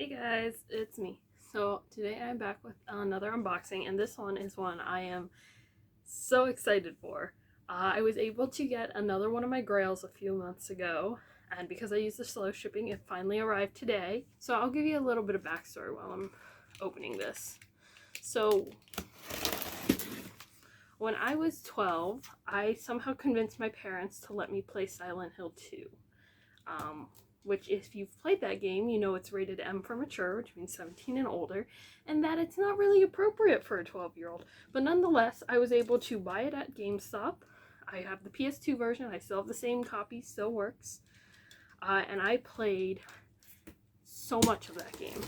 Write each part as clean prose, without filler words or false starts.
Hey guys, it's me. So today I'm back with another unboxing, and this one is one I am so excited for. I was able to get another one of my Grails a few months ago, and because I used the slow shipping, it finally arrived today. So I'll give you a little bit of backstory while I'm opening this. So when I was 12, I somehow convinced my parents to let me play Silent Hill 2. Which if you've played that game, you know it's rated M for mature, which means 17 and older, and that it's not really appropriate for a 12-year-old. But nonetheless, I was able to buy it at GameStop. I have the PS2 version, I still have the same copy, still works. And I played so much of that game.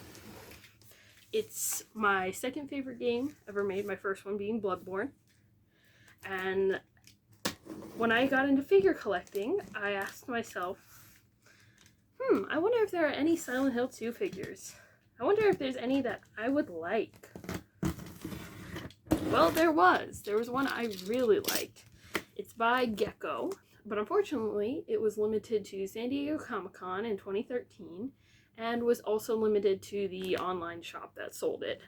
It's my second favorite game ever made, my first one being Bloodborne. And when I got into figure collecting, I asked myself, I wonder if there are any Silent Hill 2 figures. I wonder if there's any that I would like. Well, there was. There was one I really liked. It's by Gecko, but unfortunately it was limited to San Diego Comic-Con in 2013 and was also limited to the online shop that sold it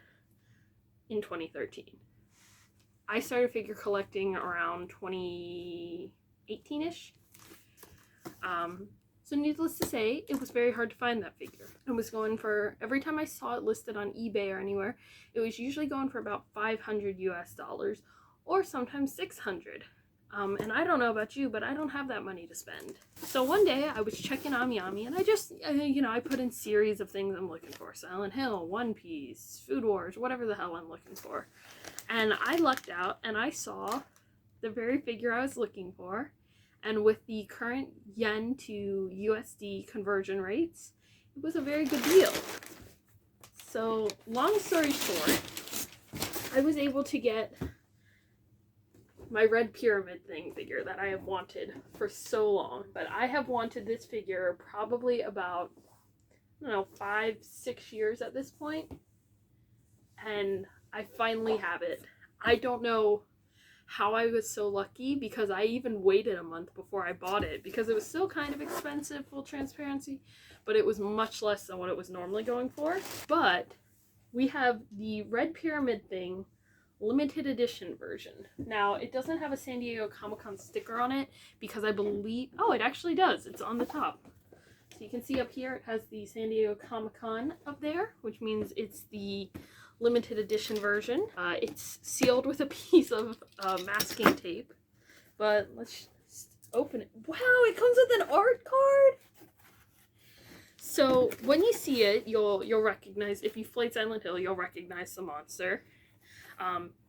in 2013. I started figure collecting around 2018-ish. So needless to say, it was very hard to find that figure. It was going for, every time I saw it listed on eBay or anywhere, it was usually going for about $500 US, or sometimes $600. And I don't know about you, but I don't have that money to spend. So one day I was checking AmiAmi, and I just, I put in series of things I'm looking for. Silent Hill, One Piece, Food Wars, whatever the hell I'm looking for. And I lucked out, and I saw the very figure I was looking for. And with the current yen to USD conversion rates, it was a very good deal. So, long story short, I was able to get my red pyramid thing figure that I have wanted for so long. But I have wanted this figure probably about, 5-6 years at this point. And I finally have it. I don't know how I was so lucky, because I even waited a month before I bought it because it was still kind of expensive, full transparency, but it was much less than what it was normally going for. But we have the red pyramid thing limited edition version. Now it doesn't have a San Diego Comic-Con sticker on it because I believe, oh, it actually does, it's on the top. So you can see up here it has the San Diego Comic-Con up there, which means it's the limited edition version. It's sealed with a piece of masking tape, but let's open it. Wow, it comes with an art card. So when you see it, you'll recognize, if you've played Silent Hill, you'll recognize the monster.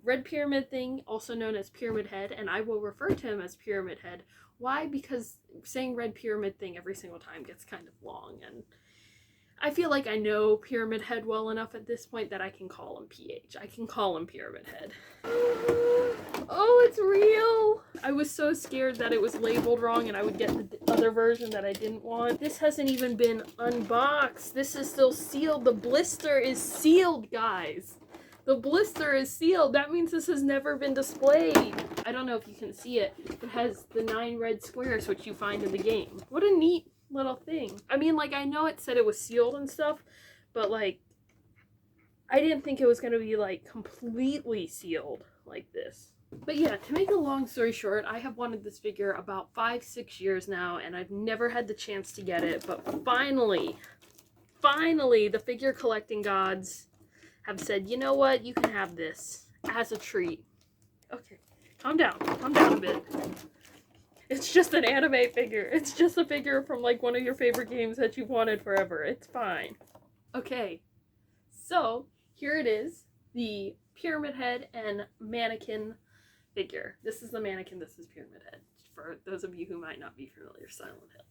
Red Pyramid thing, also known as Pyramid Head, and I will refer to him as Pyramid Head. Why? Because saying Red Pyramid thing every single time gets kind of long, and I feel like I know Pyramid Head well enough at this point that I can call him PH. I can call him Pyramid Head. Oh, it's real! I was so scared that it was labeled wrong and I would get the other version that I didn't want. This hasn't even been unboxed. This is still sealed. The blister is sealed, guys. The blister is sealed. That means this has never been displayed. I don't know if you can see it. It has the 9 red squares which you find in the game. What a neat little thing. I mean, like, I know it said it was sealed and stuff, but like, I didn't think it was going to be like completely sealed like this. But yeah, to make a long story short, I have wanted this figure about 5-6 years now, and I've never had the chance to get it, but finally, the figure collecting gods have said, you know what, you can have this as a treat. Okay, calm down a bit. It's just an anime figure. It's just a figure from like one of your favorite games that you've wanted forever. It's fine. Okay, so here it is, the Pyramid Head and Mannequin figure. This is the Mannequin, this is Pyramid Head, for those of you who might not be familiar with Silent Hill.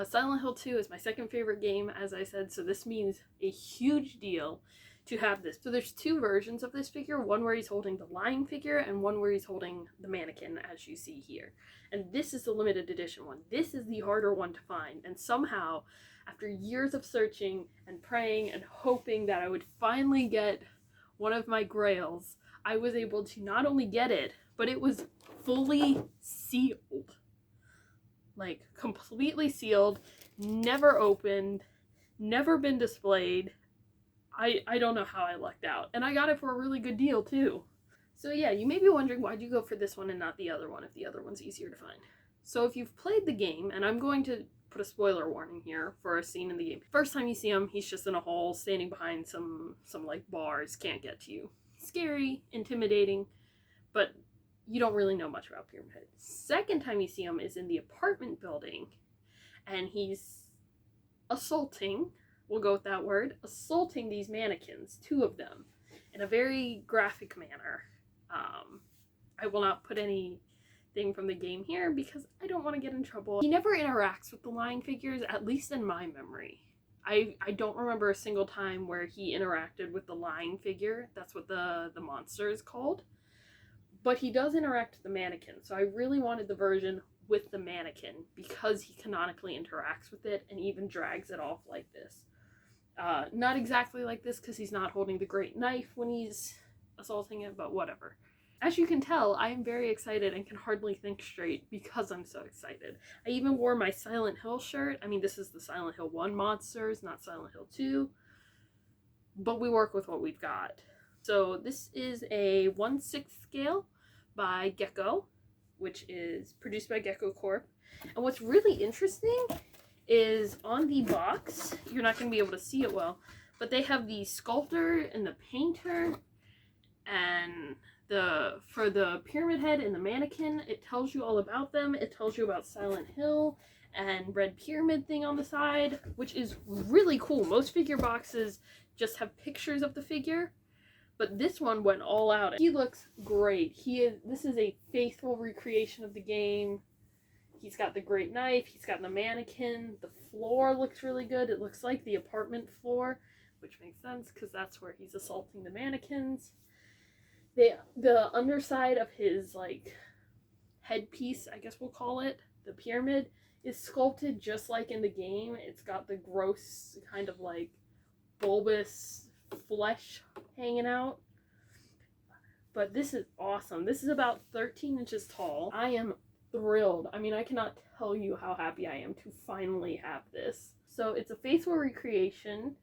Silent Hill 2 is my second favorite game, as I said, so this means a huge deal to have this. So there's 2 versions of this figure, one where he's holding the lying figure and one where he's holding the mannequin, as you see here. And this is the limited edition one. This is the harder one to find, and somehow, after years of searching and praying and hoping that I would finally get one of my Grails, I was able to not only get it, but it was fully sealed. Like, completely sealed, never opened, never been displayed. I don't know how I lucked out. And I got it for a really good deal, too. So yeah, you may be wondering why'd you go for this one and not the other one if the other one's easier to find. So if you've played the game, and I'm going to put a spoiler warning here for a scene in the game. First time you see him, he's just in a hole, standing behind some like bars, can't get to you. Scary, intimidating, but you don't really know much about Pyramid Head. Second time you see him is in the apartment building, and he's assaulting, we'll go with that word, assaulting these mannequins, 2 of them, in a very graphic manner. I will not put anything from the game here because I don't want to get in trouble. He never interacts with the lying figures, at least in my memory. I don't remember a single time where he interacted with the lying figure. That's what the monster is called. But he does interact with the mannequin, so I really wanted the version with the mannequin because he canonically interacts with it and even drags it off like this. Not exactly like this because he's not holding the great knife when he's assaulting it, but whatever. As you can tell, I am very excited and can hardly think straight because I'm so excited. I even wore my Silent Hill shirt. I mean, this is the Silent Hill 1 monsters, not Silent Hill 2. But we work with what we've got. So this is a 1/6 scale by Gecko, which is produced by Gecko Corp. And what's really interesting is on the box, you're not going to be able to see it well, but they have the sculptor and the painter, and for the Pyramid Head and the mannequin, it tells you all about them. It tells you about Silent Hill and Red Pyramid thing on the side, which is really cool. Most figure boxes just have pictures of the figure, but this one went all out. He looks great. This is a faithful recreation of the game. He's got the great knife, he's got the mannequin, the floor looks really good. It looks like the apartment floor, which makes sense because that's where he's assaulting the mannequins. The underside of his, like, headpiece, I guess we'll call it, the pyramid, is sculpted just like in the game. It's got the gross kind of, like, bulbous flesh hanging out. But this is awesome. This is about 13 inches tall. I am thrilled. I mean, I cannot tell you how happy I am to finally have this. So it's a faithful recreation.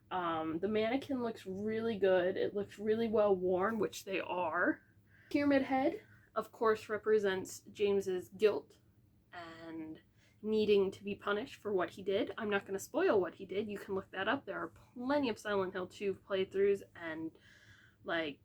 The mannequin looks really good. It looks really well worn, which they are. Pyramid Head, of course, represents James's guilt and needing to be punished for what he did. I'm not going to spoil what he did. You can look that up. There are plenty of Silent Hill 2 playthroughs and, like,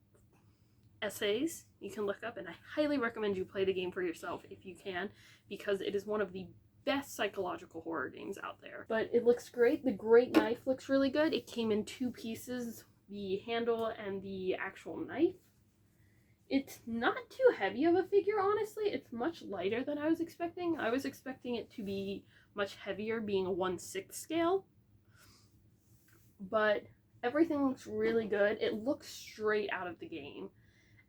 essays you can look up, and I highly recommend you play the game for yourself if you can, because it is one of the best psychological horror games out there. But it looks great. The great knife looks really good. It came in 2 pieces, the handle and the actual knife. It's not too heavy of a figure, honestly. It's much lighter than I was expecting. I was expecting it to be much heavier, being a 1/6 scale. But everything looks really good. It looks straight out of the game.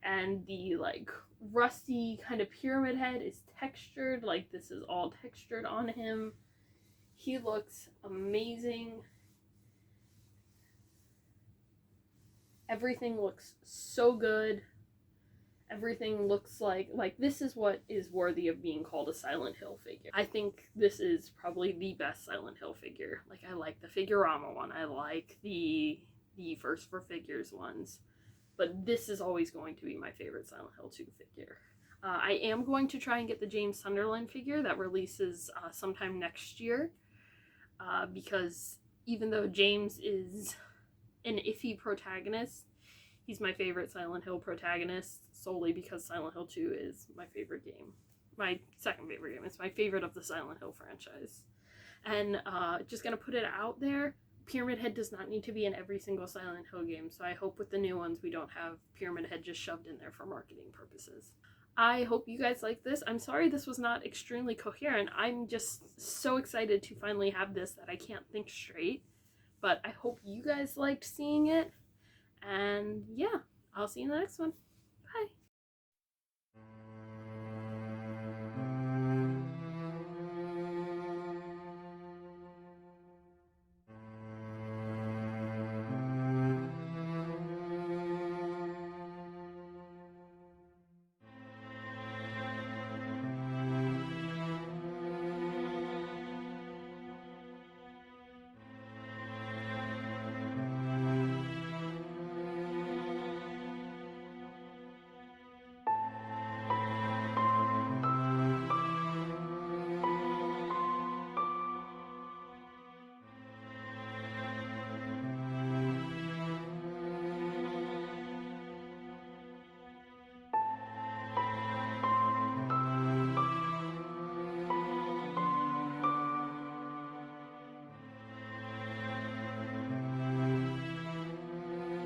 And the, like, rusty kind of pyramid head is textured. Like, this is all textured on him. He looks amazing. Everything looks so good. Everything looks like this is what is worthy of being called a Silent Hill figure. I think this is probably the best Silent Hill figure. Like, I like the Figurama one. I like the First for Figures ones. But this is always going to be my favorite Silent Hill 2 figure. I am going to try and get the James Sunderland figure that releases sometime next year. Because even though James is an iffy protagonist, he's my favorite Silent Hill protagonist solely because Silent Hill 2 is my favorite game. My second favorite game. It's my favorite of the Silent Hill franchise. And just going to put it out there, Pyramid Head does not need to be in every single Silent Hill game, so I hope with the new ones we don't have Pyramid Head just shoved in there for marketing purposes. I hope you guys like this. I'm sorry this was not extremely coherent. I'm just so excited to finally have this that I can't think straight. But I hope you guys liked seeing it. And yeah, I'll see you in the next one.